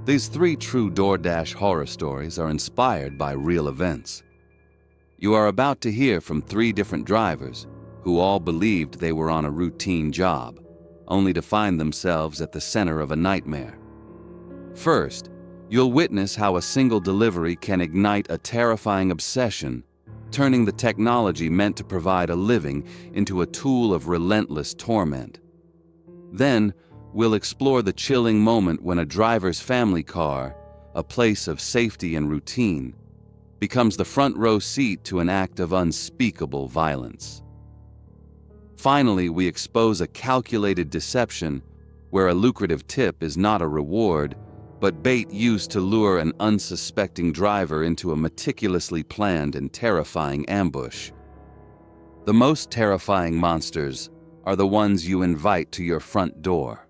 These 3 true DoorDash horror stories are inspired by real events. You are about to hear from 3 different drivers who all believed they were on a routine job, only to find themselves at the center of a nightmare. First, you'll witness how a single delivery can ignite a terrifying obsession, turning the technology meant to provide a living into a tool of relentless torment. Then, we'll explore the chilling moment when a driver's family car, a place of safety and routine, becomes the front row seat to an act of unspeakable violence. Finally, we expose a calculated deception where a lucrative tip is not a reward, but bait used to lure an unsuspecting driver into a meticulously planned and terrifying ambush. The most terrifying monsters are the ones you invite to your front door.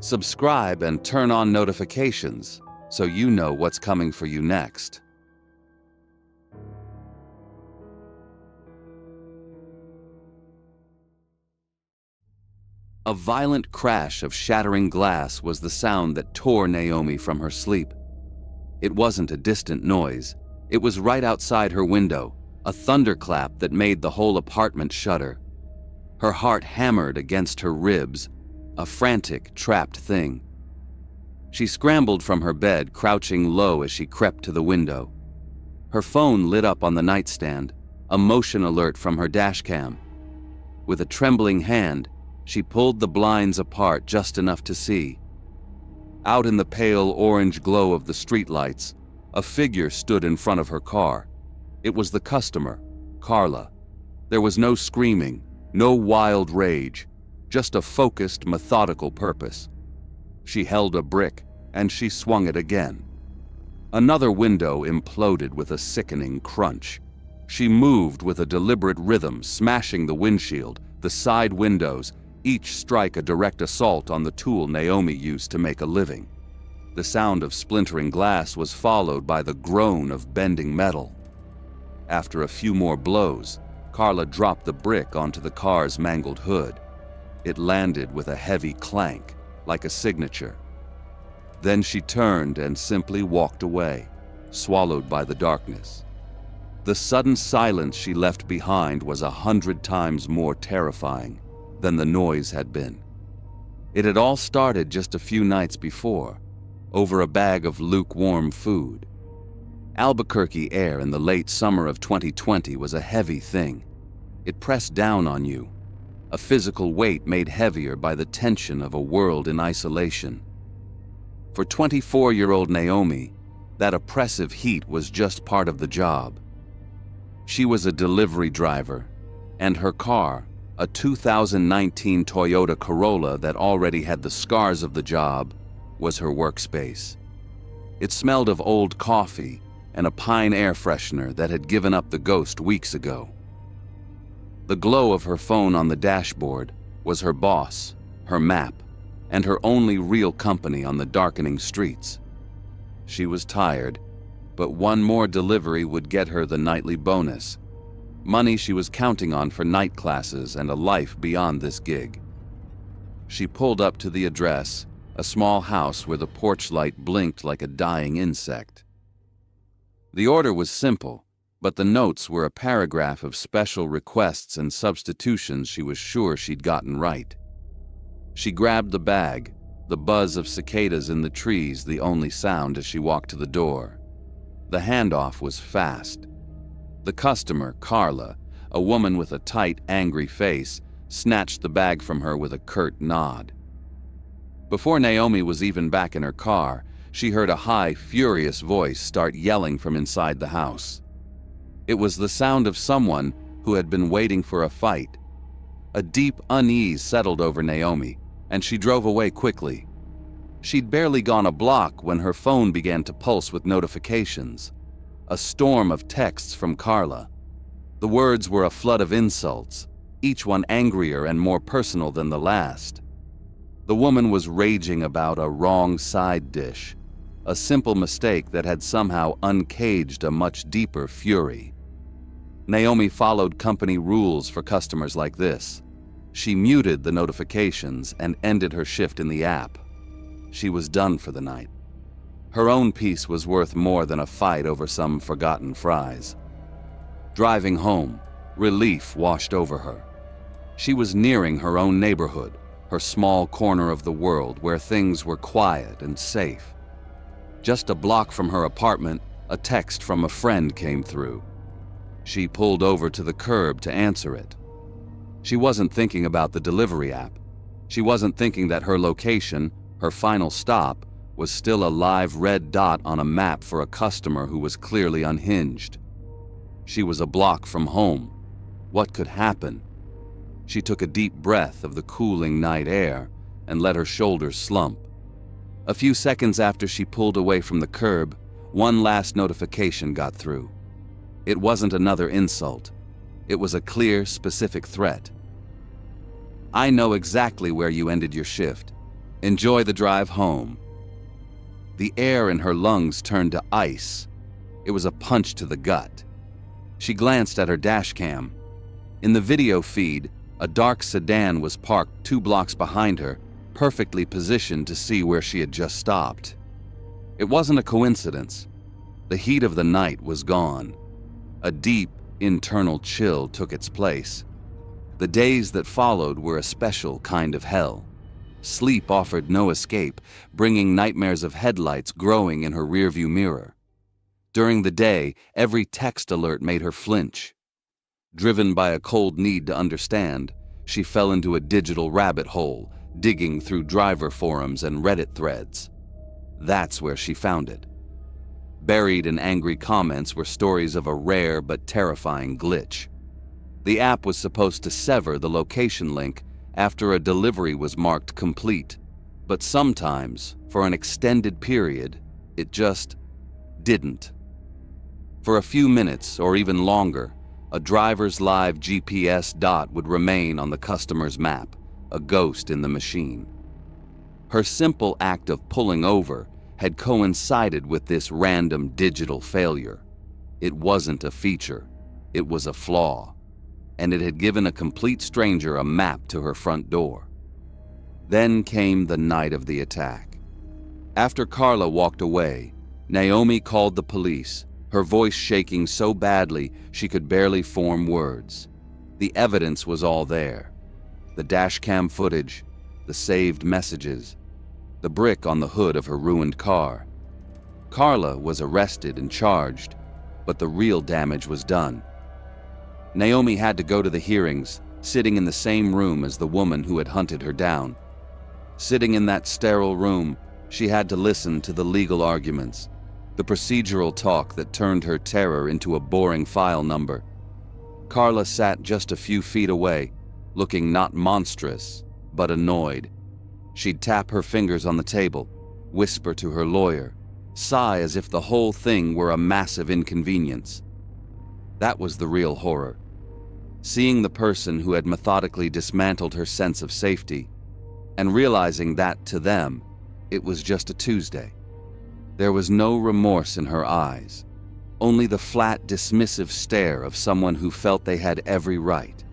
Subscribe and turn on notifications so you know what's coming for you next. A violent crash of shattering glass was the sound that tore Naomi from her sleep. It wasn't a distant noise. It was right outside her window, a thunderclap that made the whole apartment shudder. Her heart hammered against her ribs, a frantic, trapped thing. She scrambled from her bed, crouching low as she crept to the window. Her phone lit up on the nightstand, a motion alert from her dashcam. With a trembling hand, she pulled the blinds apart just enough to see. Out in the pale orange glow of the streetlights, a figure stood in front of her car. It was the customer, Carla. There was no screaming, no wild rage, just a focused, methodical purpose. She held a brick, and she swung it again. Another window imploded with a sickening crunch. She moved with a deliberate rhythm, smashing the windshield, the side windows, each strike a direct assault on the tool Naomi used to make a living. The sound of splintering glass was followed by the groan of bending metal. After a few more blows, Carla dropped the brick onto the car's mangled hood. It landed with a heavy clank, like a signature. Then she turned and simply walked away, swallowed by the darkness. The sudden silence she left behind was 100 times more terrifying than the noise had been. It had all started just a few nights before, over a bag of lukewarm food. Albuquerque air in the late summer of 2020 was a heavy thing. It pressed down on you, a physical weight made heavier by the tension of a world in isolation. For 24-year-old Naomi, that oppressive heat was just part of the job. She was a delivery driver, and her car, a 2019 Toyota Corolla that already had the scars of the job, was her workspace. It smelled of old coffee and a pine air freshener that had given up the ghost weeks ago. The glow of her phone on the dashboard was her boss, her map, and her only real company on the darkening streets. She was tired, but one more delivery would get her the nightly bonus, money she was counting on for night classes and a life beyond this gig. She pulled up to the address, a small house where the porch light blinked like a dying insect. The order was simple, but the notes were a paragraph of special requests and substitutions she was sure she'd gotten right. She grabbed the bag, the buzz of cicadas in the trees the only sound as she walked to the door. The handoff was fast. The customer, Carla, a woman with a tight, angry face, snatched the bag from her with a curt nod. Before Naomi was even back in her car, she heard a high, furious voice start yelling from inside the house. It was the sound of someone who had been waiting for a fight. A deep unease settled over Naomi, and she drove away quickly. She'd barely gone a block when her phone began to pulse with notifications. A storm of texts from Carla. The words were a flood of insults, each one angrier and more personal than the last. The woman was raging about a wrong side dish, a simple mistake that had somehow uncaged a much deeper fury. Naomi followed company rules for customers like this. She muted the notifications and ended her shift in the app. She was done for the night. Her own peace was worth more than a fight over some forgotten fries. Driving home, relief washed over her. She was nearing her own neighborhood, her small corner of the world where things were quiet and safe. Just a block from her apartment, a text from a friend came through. She pulled over to the curb to answer it. She wasn't thinking about the delivery app. She wasn't thinking that her location, her final stop, was still a live red dot on a map for a customer who was clearly unhinged. She was a block from home. What could happen? She took a deep breath of the cooling night air and let her shoulders slump. A few seconds after she pulled away from the curb, one last notification got through. It wasn't another insult. It was a clear, specific threat. "I know exactly where you ended your shift. Enjoy the drive home." The air in her lungs turned to ice. It was a punch to the gut. She glanced at her dash cam. In the video feed, a dark sedan was parked 2 blocks behind her, perfectly positioned to see where she had just stopped. It wasn't a coincidence. The heat of the night was gone. A deep, internal chill took its place. The days that followed were a special kind of hell. Sleep offered no escape, bringing nightmares of headlights growing in her rearview mirror. During the day, every text alert made her flinch. Driven by a cold need to understand, she fell into a digital rabbit hole, digging through driver forums and Reddit threads. That's where she found it. Buried in angry comments were stories of a rare but terrifying glitch. The app was supposed to sever the location link after a delivery was marked complete, but sometimes, for an extended period, it just didn't. For a few minutes or even longer, a driver's live GPS dot would remain on the customer's map, a ghost in the machine. Her simple act of pulling over had coincided with this random digital failure. It wasn't a feature, it was a flaw, and it had given a complete stranger a map to her front door. Then came the night of the attack. After Carla walked away, Naomi called the police, her voice shaking so badly she could barely form words. The evidence was all there. The dashcam footage, the saved messages, the brick on the hood of her ruined car. Carla was arrested and charged, but the real damage was done. Naomi had to go to the hearings, sitting in the same room as the woman who had hunted her down. Sitting in that sterile room, she had to listen to the legal arguments, the procedural talk that turned her terror into a boring file number. Carla sat just a few feet away, looking not monstrous, but annoyed. She'd tap her fingers on the table, whisper to her lawyer, sigh as if the whole thing were a massive inconvenience. That was the real horror. Seeing the person who had methodically dismantled her sense of safety, and realizing that, to them, it was just a Tuesday. There was no remorse in her eyes, only the flat, dismissive stare of someone who felt they had every right.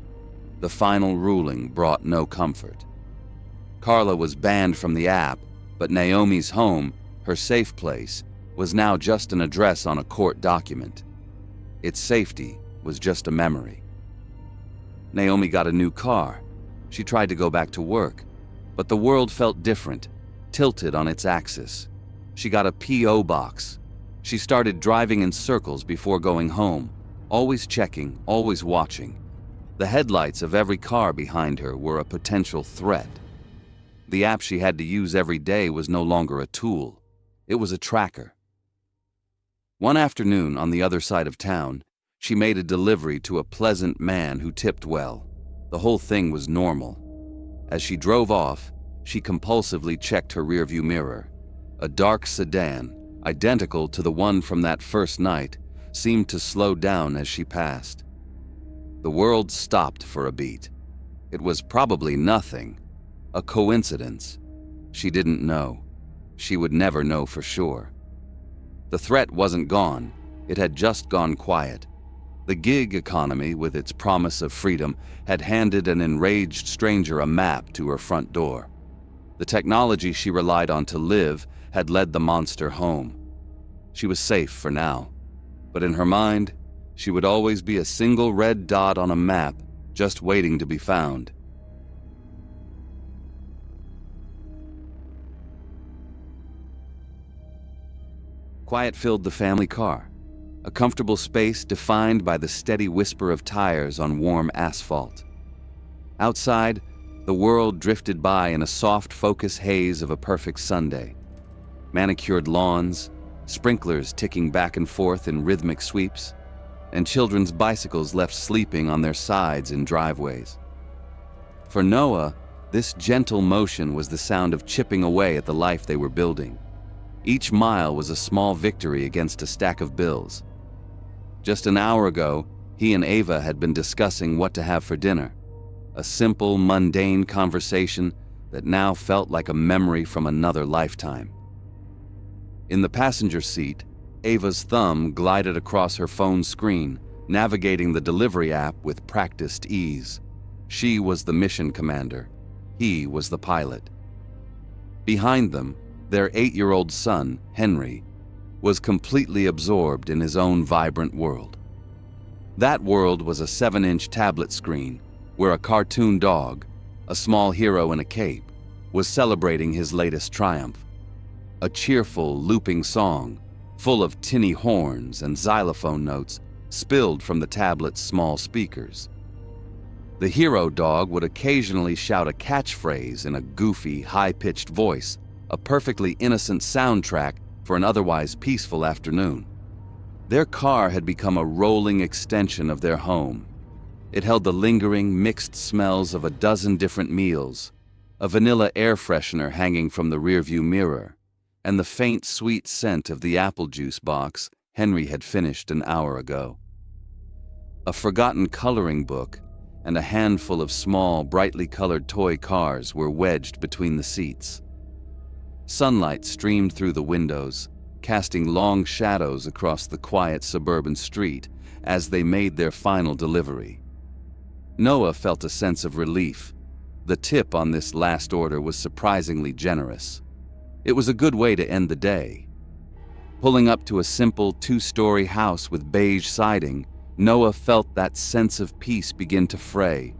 The final ruling brought no comfort. Carla was banned from the app, but Naomi's home, her safe place, was now just an address on a court document. Its safety was just a memory. Naomi got a new car. She tried to go back to work, but the world felt different, tilted on its axis. She got a P.O. box. She started driving in circles before going home, always checking, always watching. The headlights of every car behind her were a potential threat. The app she had to use every day was no longer a tool. It was a tracker. One afternoon on the other side of town, she made a delivery to a pleasant man who tipped well. The whole thing was normal. As she drove off, she compulsively checked her rearview mirror. A dark sedan, identical to the one from that first night, seemed to slow down as she passed. The world stopped for a beat. It was probably nothing. A coincidence. She didn't know. She would never know for sure. The threat wasn't gone. It had just gone quiet. The gig economy, with its promise of freedom, had handed an enraged stranger a map to her front door. The technology she relied on to live had led the monster home. She was safe for now, but in her mind, she would always be a single red dot on a map, just waiting to be found. Quiet filled the family car, a comfortable space defined by the steady whisper of tires on warm asphalt. Outside, the world drifted by in a soft focus haze of a perfect Sunday. Manicured lawns, sprinklers ticking back and forth in rhythmic sweeps, and children's bicycles left sleeping on their sides in driveways. For Noah, this gentle motion was the sound of chipping away at the life they were building. Each mile was a small victory against a stack of bills. Just an hour ago, he and Ava had been discussing what to have for dinner, a simple, mundane conversation that now felt like a memory from another lifetime. In the passenger seat, Ava's thumb glided across her phone's screen, navigating the delivery app with practiced ease. She was the mission commander. He was the pilot. Behind them, their 8-year-old son, Henry, was completely absorbed in his own vibrant world. That world was a 7-inch tablet screen where a cartoon dog, a small hero in a cape, was celebrating his latest triumph. A cheerful, looping song, full of tinny horns and xylophone notes, spilled from the tablet's small speakers. The hero dog would occasionally shout a catchphrase in a goofy, high-pitched voice, a perfectly innocent soundtrack for an otherwise peaceful afternoon. Their car had become a rolling extension of their home. It held the lingering, mixed smells of a dozen different meals, a vanilla air freshener hanging from the rearview mirror, and the faint, sweet scent of the apple juice box Henry had finished an hour ago. A forgotten coloring book and a handful of small, brightly colored toy cars were wedged between the seats. Sunlight streamed through the windows, casting long shadows across the quiet suburban street as they made their final delivery. Noah felt a sense of relief. The tip on this last order was surprisingly generous. It was a good way to end the day. Pulling up to a simple 2-story house with beige siding, Noah felt that sense of peace begin to fray.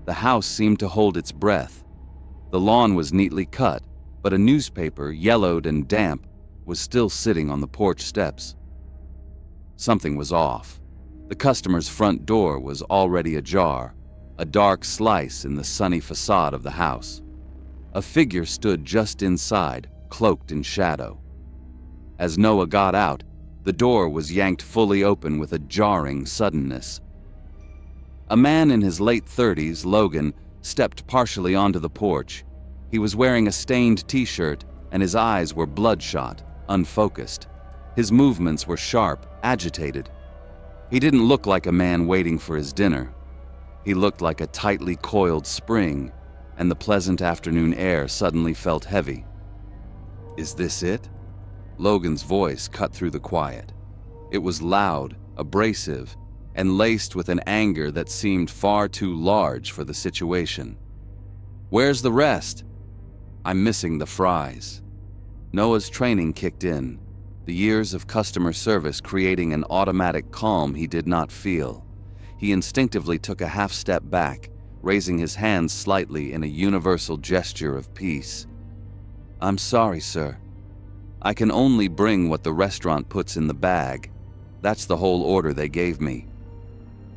The house seemed to hold its breath. The lawn was neatly cut, but a newspaper, yellowed and damp, was still sitting on the porch steps. Something was off. The customer's front door was already ajar, a dark slice in the sunny facade of the house. A figure stood just inside, cloaked in shadow. As Noah got out, the door was yanked fully open with a jarring suddenness. A man in his late 30s, Logan, stepped partially onto the porch. He was wearing a stained t-shirt, and his eyes were bloodshot, unfocused. His movements were sharp, agitated. He didn't look like a man waiting for his dinner. He looked like a tightly coiled spring, and the pleasant afternoon air suddenly felt heavy. "Is this it?" Logan's voice cut through the quiet. It was loud, abrasive, and laced with an anger that seemed far too large for the situation. "Where's the rest?" "I'm missing the fries." Noah's training kicked in, the years of customer service creating an automatic calm he did not feel. He instinctively took a half step back, raising his hands slightly in a universal gesture of peace. "I'm sorry, sir. I can only bring what the restaurant puts in the bag. That's the whole order they gave me."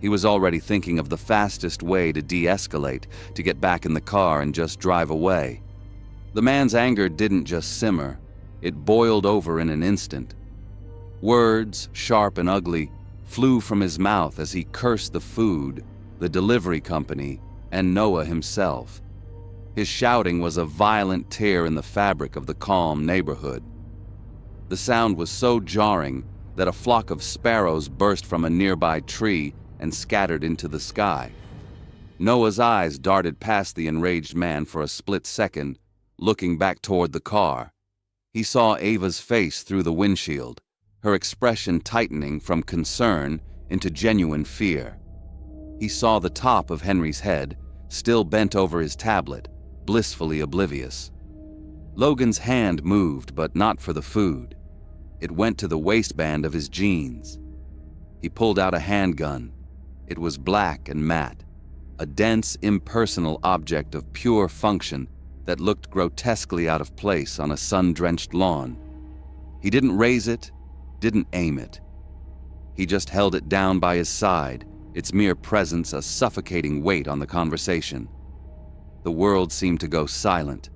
He was already thinking of the fastest way to de-escalate, to get back in the car and just drive away. The man's anger didn't just simmer, it boiled over in an instant. Words, sharp and ugly, flew from his mouth as he cursed the food, the delivery company, and Noah himself. His shouting was a violent tear in the fabric of the calm neighborhood. The sound was so jarring that a flock of sparrows burst from a nearby tree and scattered into the sky. Noah's eyes darted past the enraged man for a split second, looking back toward the car. He saw Ava's face through the windshield, her expression tightening from concern into genuine fear. He saw the top of Henry's head, still bent over his tablet, blissfully oblivious. Logan's hand moved, but not for the food. It went to the waistband of his jeans. He pulled out a handgun. It was black and matte, a dense, impersonal object of pure function that looked grotesquely out of place on a sun-drenched lawn. He didn't raise it, didn't aim it. He just held it down by his side, its mere presence a suffocating weight on the conversation. The world seemed to go silent.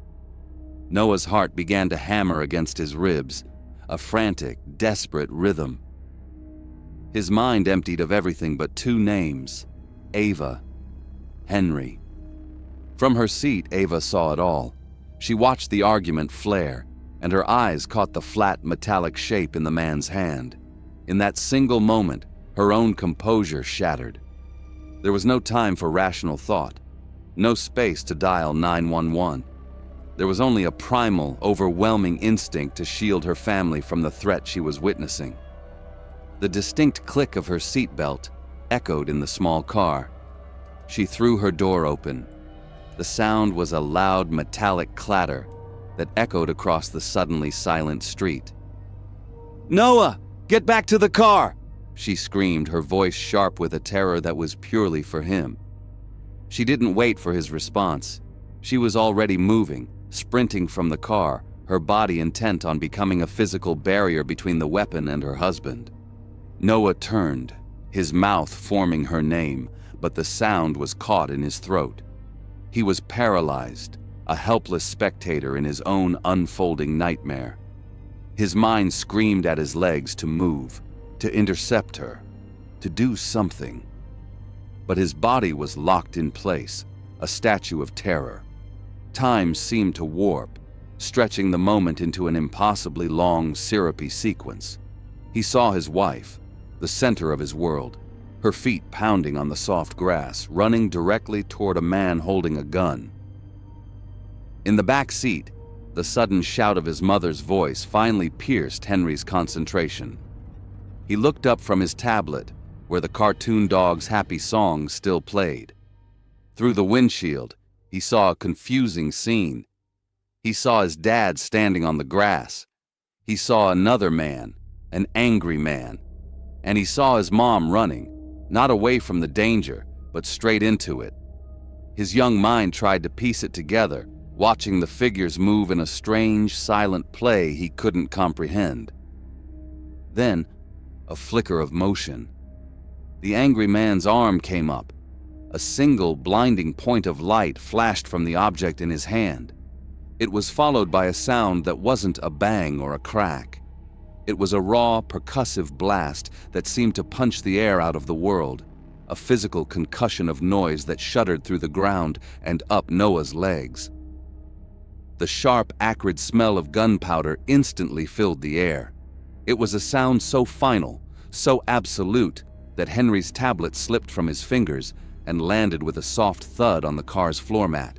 Noah's heart began to hammer against his ribs, a frantic, desperate rhythm. His mind emptied of everything but two names: Ava, Henry. From her seat, Ava saw it all. She watched the argument flare, and her eyes caught the flat, metallic shape in the man's hand. In that single moment, her own composure shattered. There was no time for rational thought, no space to dial 911. There was only a primal, overwhelming instinct to shield her family from the threat she was witnessing. The distinct click of her seatbelt echoed in the small car. She threw her door open. The sound was a loud, metallic clatter that echoed across the suddenly silent street. "Noah, get back to the car!" she screamed, her voice sharp with a terror that was purely for him. She didn't wait for his response. She was already moving, sprinting from the car, her body intent on becoming a physical barrier between the weapon and her husband. Noah turned, his mouth forming her name, but the sound was caught in his throat. He was paralyzed, a helpless spectator in his own unfolding nightmare. His mind screamed at his legs to move, to intercept her, to do something. But his body was locked in place, a statue of terror. Time seemed to warp, stretching the moment into an impossibly long, syrupy sequence. He saw his wife, the center of his world, her feet pounding on the soft grass, running directly toward a man holding a gun. In the back seat, the sudden shout of his mother's voice finally pierced Henry's concentration. He looked up from his tablet, where the cartoon dog's happy song still played. Through the windshield, he saw a confusing scene. He saw his dad standing on the grass. He saw another man, an angry man. And he saw his mom running, not away from the danger, but straight into it. His young mind tried to piece it together, watching the figures move in a strange, silent play he couldn't comprehend. Then, a flicker of motion. The angry man's arm came up. A single, blinding point of light flashed from the object in his hand. It was followed by a sound that wasn't a bang or a crack. It was a raw, percussive blast that seemed to punch the air out of the world, a physical concussion of noise that shuddered through the ground and up Noah's legs. The sharp, acrid smell of gunpowder instantly filled the air. It was a sound so final, so absolute, that Henry's tablet slipped from his fingers and landed with a soft thud on the car's floor mat.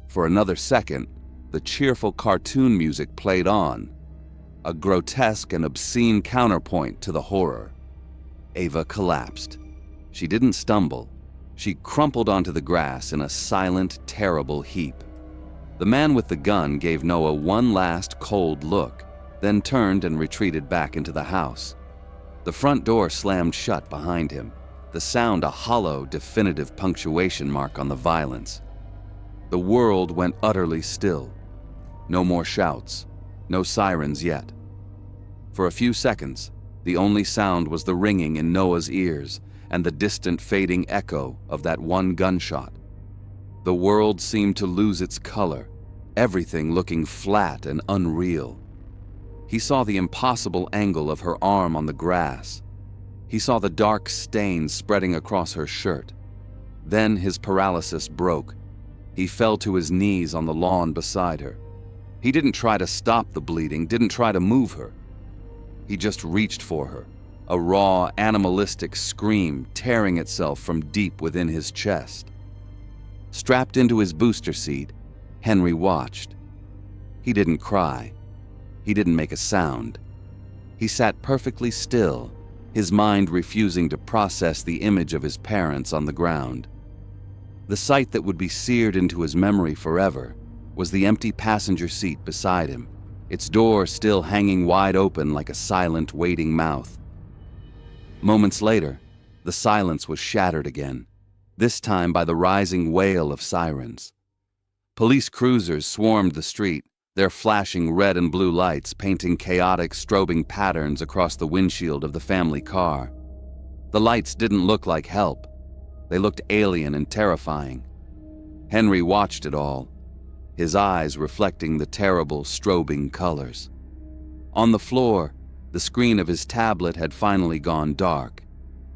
For another second, the cheerful cartoon music played on, a grotesque and obscene counterpoint to the horror. Ava collapsed. She didn't stumble. She crumpled onto the grass in a silent, terrible heap. The man with the gun gave Noah one last cold look, then turned and retreated back into the house. The front door slammed shut behind him, the sound a hollow, definitive punctuation mark on the violence. The world went utterly still. No more shouts, no sirens yet. For a few seconds, the only sound was the ringing in Noah's ears and the distant fading echo of that one gunshot. The world seemed to lose its color, everything looking flat and unreal. He saw the impossible angle of her arm on the grass. He saw the dark stain spreading across her shirt. Then his paralysis broke. He fell to his knees on the lawn beside her. He didn't try to stop the bleeding, didn't try to move her. He just reached for her, a raw, animalistic scream tearing itself from deep within his chest. Strapped into his booster seat, Henry watched. He didn't cry. He didn't make a sound. He sat perfectly still, his mind refusing to process the image of his parents on the ground. The sight that would be seared into his memory forever, was the empty passenger seat beside him, its door still hanging wide open like a silent, waiting mouth. Moments later, the silence was shattered again, this time by the rising wail of sirens. Police cruisers swarmed the street, their flashing red and blue lights painting chaotic, strobing patterns across the windshield of the family car. The lights didn't look like help. They looked alien and terrifying. Henry watched it all, his eyes reflecting the terrible, strobing colors. On the floor, the screen of his tablet had finally gone dark.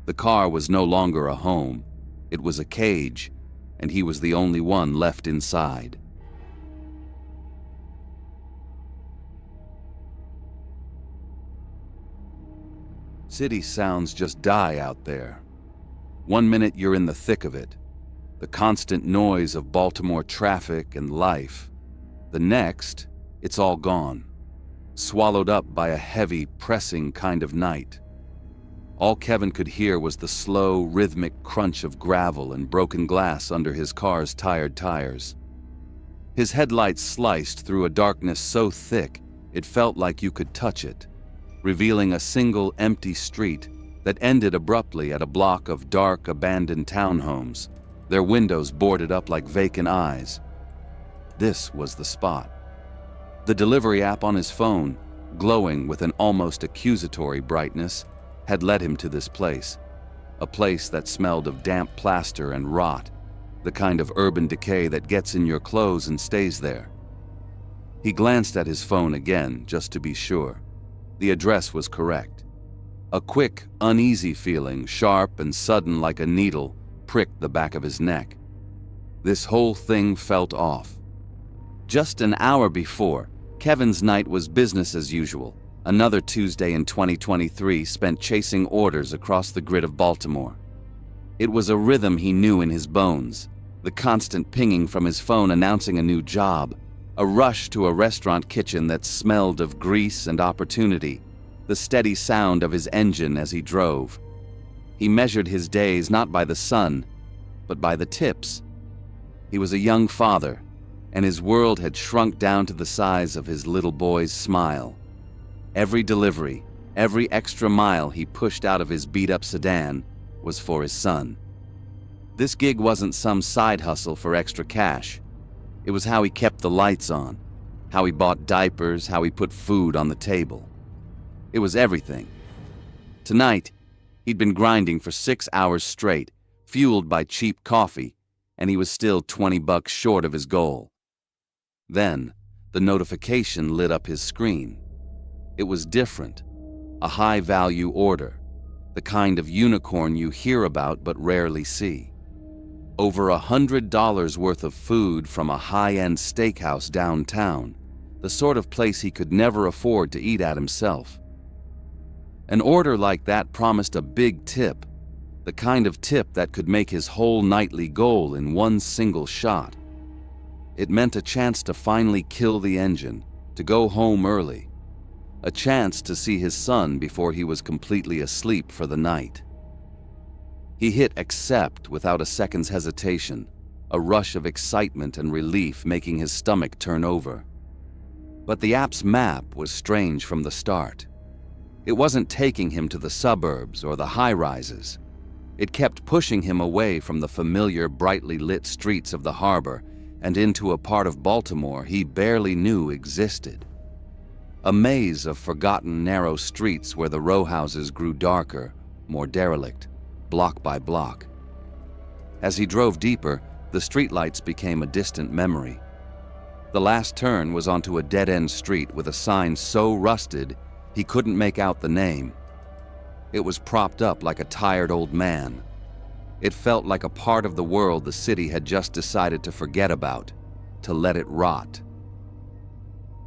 The car was no longer a home. It was a cage, and he was the only one left inside. City sounds just die out there. One minute you're in the thick of it, the constant noise of Baltimore traffic and life. The next, it's all gone, swallowed up by a heavy, pressing kind of night. All Kevin could hear was the slow, rhythmic crunch of gravel and broken glass under his car's tired tires. His headlights sliced through a darkness so thick it felt like you could touch it, revealing a single empty street that ended abruptly at a block of dark, abandoned townhomes, their windows boarded up like vacant eyes. This was the spot. The delivery app on his phone, glowing with an almost accusatory brightness, had led him to this place, a place that smelled of damp plaster and rot, the kind of urban decay that gets in your clothes and stays there. He glanced at his phone again, just to be sure. The address was correct. A quick, uneasy feeling, sharp and sudden like a needle, pricked the back of his neck. This whole thing felt off. Just an hour before, Kevin's night was business as usual. Another Tuesday in 2023 spent chasing orders across the grid of Baltimore. It was a rhythm he knew in his bones, the constant pinging from his phone announcing a new job, a rush to a restaurant kitchen that smelled of grease and opportunity, the steady sound of his engine as he drove. He measured his days not by the sun, but by the tips. He was a young father, and his world had shrunk down to the size of his little boy's smile. Every delivery, every extra mile he pushed out of his beat-up sedan was for his son. This gig wasn't some side hustle for extra cash. It was how he kept the lights on, how he bought diapers, how he put food on the table. It was everything. Tonight, he'd been grinding for 6 hours straight, fueled by cheap coffee, and he was still $20 short of his goal. Then, the notification lit up his screen. It was different, a high-value order, the kind of unicorn you hear about but rarely see. Over $100 worth of food from a high-end steakhouse downtown, the sort of place he could never afford to eat at himself. An order like that promised a big tip, the kind of tip that could make his whole nightly goal in one single shot. It meant a chance to finally kill the engine, to go home early, a chance to see his son before he was completely asleep for the night. He hit accept without a second's hesitation, a rush of excitement and relief making his stomach turn over. But the app's map was strange from the start. It wasn't taking him to the suburbs or the high-rises. It kept pushing him away from the familiar, brightly lit streets of the harbor and into a part of Baltimore he barely knew existed. A maze of forgotten narrow streets where the row houses grew darker, more derelict, block by block. As he drove deeper, the streetlights became a distant memory. The last turn was onto a dead-end street with a sign so rusted he couldn't make out the name. It was propped up like a tired old man. It felt like a part of the world the city had just decided to forget about, to let it rot.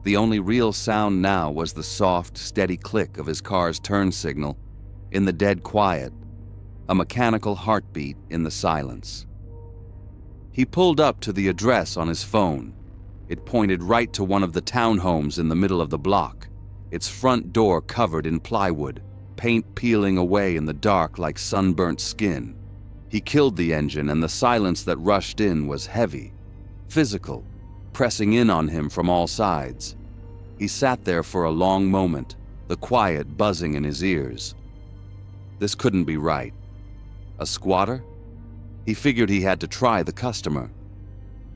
The only real sound now was the soft, steady click of his car's turn signal in the dead quiet, a mechanical heartbeat in the silence. He pulled up to the address on his phone. It pointed right to one of the townhomes in the middle of the block, its front door covered in plywood, paint peeling away in the dark like sunburnt skin. He killed the engine, and the silence that rushed in was heavy, physical, pressing in on him from all sides. He sat there for a long moment, the quiet buzzing in his ears. This couldn't be right. A squatter? He figured he had to try the customer.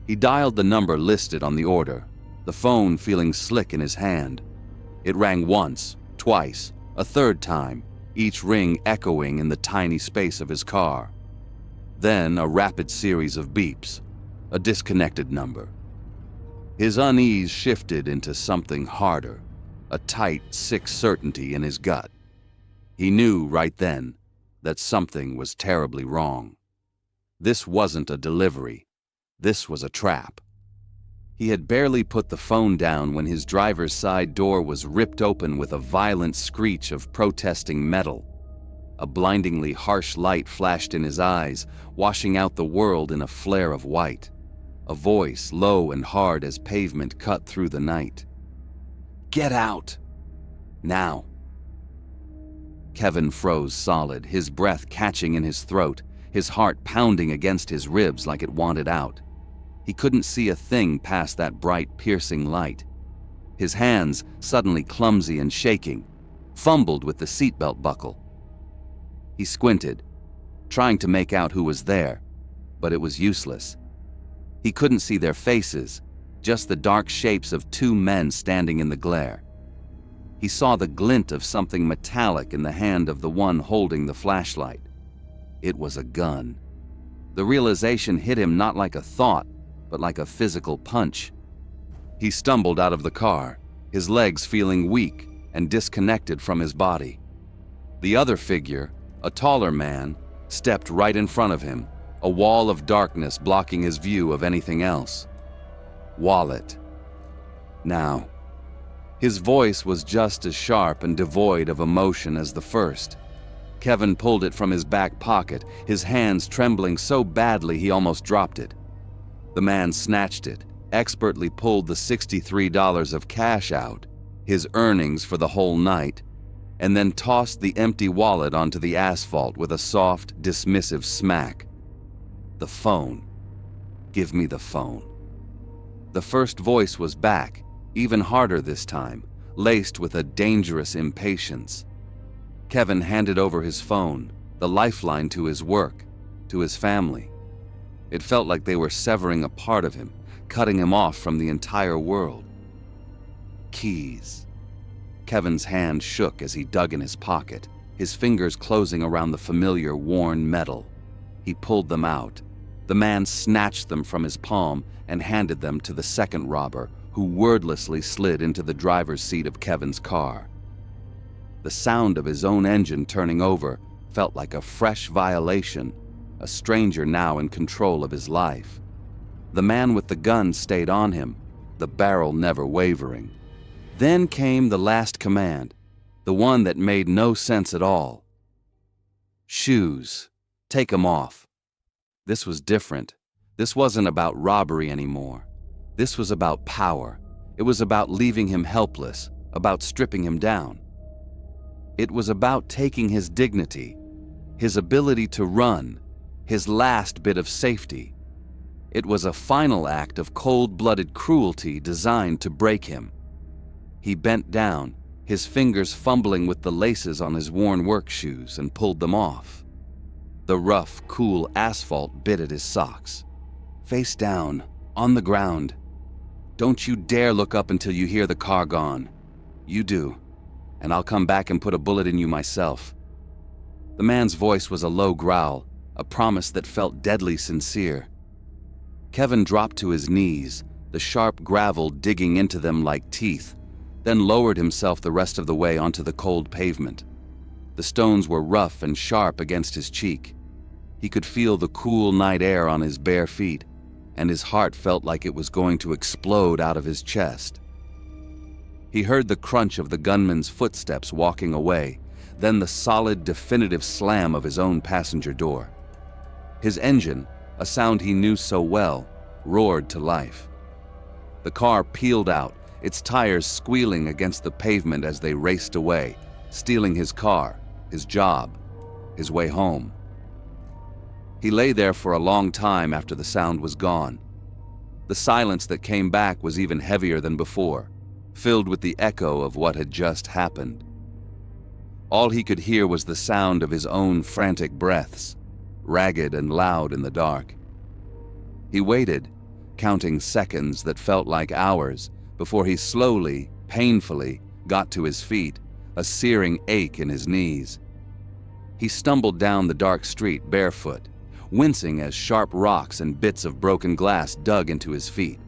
He dialed the number listed on the order, the phone feeling slick in his hand. It rang once, twice, a third time, each ring echoing in the tiny space of his car. Then a rapid series of beeps, a disconnected number. His unease shifted into something harder, a tight, sick certainty in his gut. He knew right then that something was terribly wrong. This wasn't a delivery. This was a trap. He had barely put the phone down when his driver's side door was ripped open with a violent screech of protesting metal. A blindingly harsh light flashed in his eyes, washing out the world in a flare of white. A voice, low and hard as pavement, cut through the night. "Get out! Now!" Kevin froze solid, his breath catching in his throat, his heart pounding against his ribs like it wanted out. He couldn't see a thing past that bright, piercing light. His hands, suddenly clumsy and shaking, fumbled with the seatbelt buckle. He squinted, trying to make out who was there, but it was useless. He couldn't see their faces, just the dark shapes of two men standing in the glare. He saw the glint of something metallic in the hand of the one holding the flashlight. It was a gun. The realization hit him not like a thought, but like a physical punch. He stumbled out of the car, his legs feeling weak and disconnected from his body. The other figure, a taller man, stepped right in front of him, a wall of darkness blocking his view of anything else. Wallet. Now. His voice was just as sharp and devoid of emotion as the first. Kevin pulled it from his back pocket, his hands trembling so badly he almost dropped it. The man snatched it, expertly pulled the $63 of cash out, his earnings for the whole night, and then tossed the empty wallet onto the asphalt with a soft, dismissive smack. The phone. Give me the phone. The first voice was back, even harder this time, laced with a dangerous impatience. Kevin handed over his phone, the lifeline to his work, to his family. It felt like they were severing a part of him, cutting him off from the entire world. Keys. Kevin's hand shook as he dug in his pocket, his fingers closing around the familiar worn metal. He pulled them out. The man snatched them from his palm and handed them to the second robber, who wordlessly slid into the driver's seat of Kevin's car. The sound of his own engine turning over felt like a fresh violation, a stranger now in control of his life. The man with the gun stayed on him, the barrel never wavering. Then came the last command, the one that made no sense at all. Shoes. Take 'em off. This was different. This wasn't about robbery anymore. This was about power. It was about leaving him helpless, about stripping him down. It was about taking his dignity, his ability to run, his last bit of safety. It was a final act of cold-blooded cruelty designed to break him. He bent down, his fingers fumbling with the laces on his worn work shoes, and pulled them off. The rough, cool asphalt bit at his socks. Face down, on the ground. Don't you dare look up until you hear the car gone. You do, and I'll come back and put a bullet in you myself. The man's voice was a low growl, a promise that felt deadly sincere. Kevin dropped to his knees, the sharp gravel digging into them like teeth, then lowered himself the rest of the way onto the cold pavement. The stones were rough and sharp against his cheek. He could feel the cool night air on his bare feet, and his heart felt like it was going to explode out of his chest. He heard the crunch of the gunman's footsteps walking away, then the solid, definitive slam of his own passenger door. His engine, a sound he knew so well, roared to life. The car peeled out, its tires squealing against the pavement as they raced away, stealing his car, his job, his way home. He lay there for a long time after the sound was gone. The silence that came back was even heavier than before, filled with the echo of what had just happened. All he could hear was the sound of his own frantic breaths, ragged and loud in the dark. He waited, counting seconds that felt like hours, before he slowly, painfully, got to his feet, a searing ache in his knees. He stumbled down the dark street barefoot, wincing as sharp rocks and bits of broken glass dug into his feet.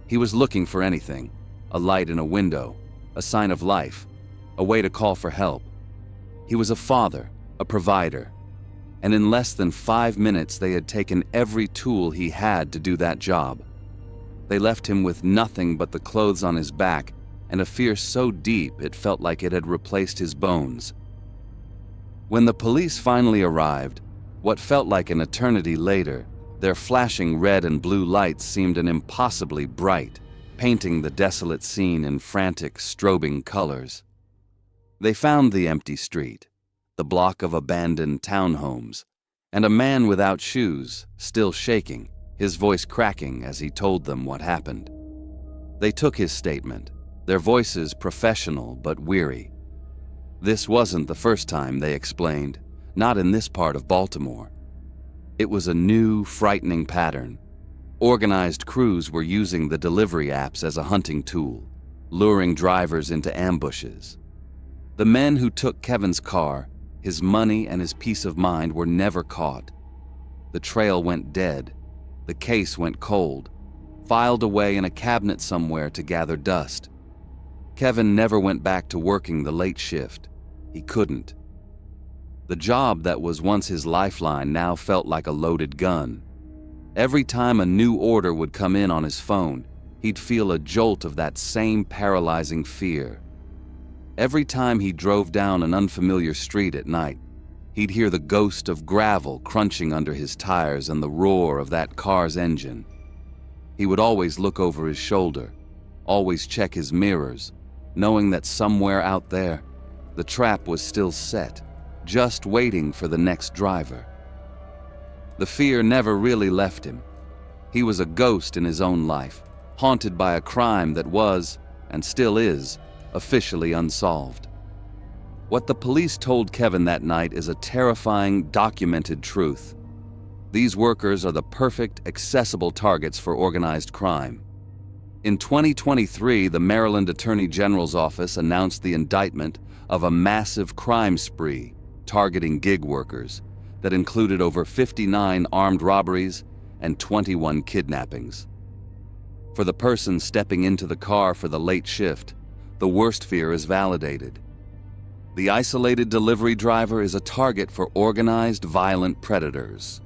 He was looking for anything, a light in a window, a sign of life, a way to call for help. He was a father, a provider, and in less than 5 minutes they had taken every tool he had to do that job. They left him with nothing but the clothes on his back and a fear so deep it felt like it had replaced his bones. When the police finally arrived, what felt like an eternity later, their flashing red and blue lights seemed an impossibly bright, painting the desolate scene in frantic, strobing colors. They found the empty street, the block of abandoned townhomes, and a man without shoes, still shaking, his voice cracking as he told them what happened. They took his statement, their voices professional but weary. This wasn't the first time, they explained, not in this part of Baltimore. It was a new, frightening pattern. Organized crews were using the delivery apps as a hunting tool, luring drivers into ambushes. The men who took Kevin's car, his money and his peace of mind were never caught. The trail went dead. The case went cold, filed away in a cabinet somewhere to gather dust. Kevin never went back to working the late shift. He couldn't. The job that was once his lifeline now felt like a loaded gun. Every time a new order would come in on his phone, he'd feel a jolt of that same paralyzing fear. Every time he drove down an unfamiliar street at night, he'd hear the ghost of gravel crunching under his tires and the roar of that car's engine. He would always look over his shoulder, always check his mirrors, knowing that somewhere out there, the trap was still set, just waiting for the next driver. The fear never really left him. He was a ghost in his own life, haunted by a crime that was, and still is, officially unsolved. What the police told Kevin that night is a terrifying, documented truth. These workers are the perfect, accessible targets for organized crime. In 2023, the Maryland Attorney General's office announced the indictment of a massive crime spree targeting gig workers that included over 59 armed robberies and 21 kidnappings. For the person stepping into the car for the late shift, the worst fear is validated. The isolated delivery driver is a target for organized, violent predators.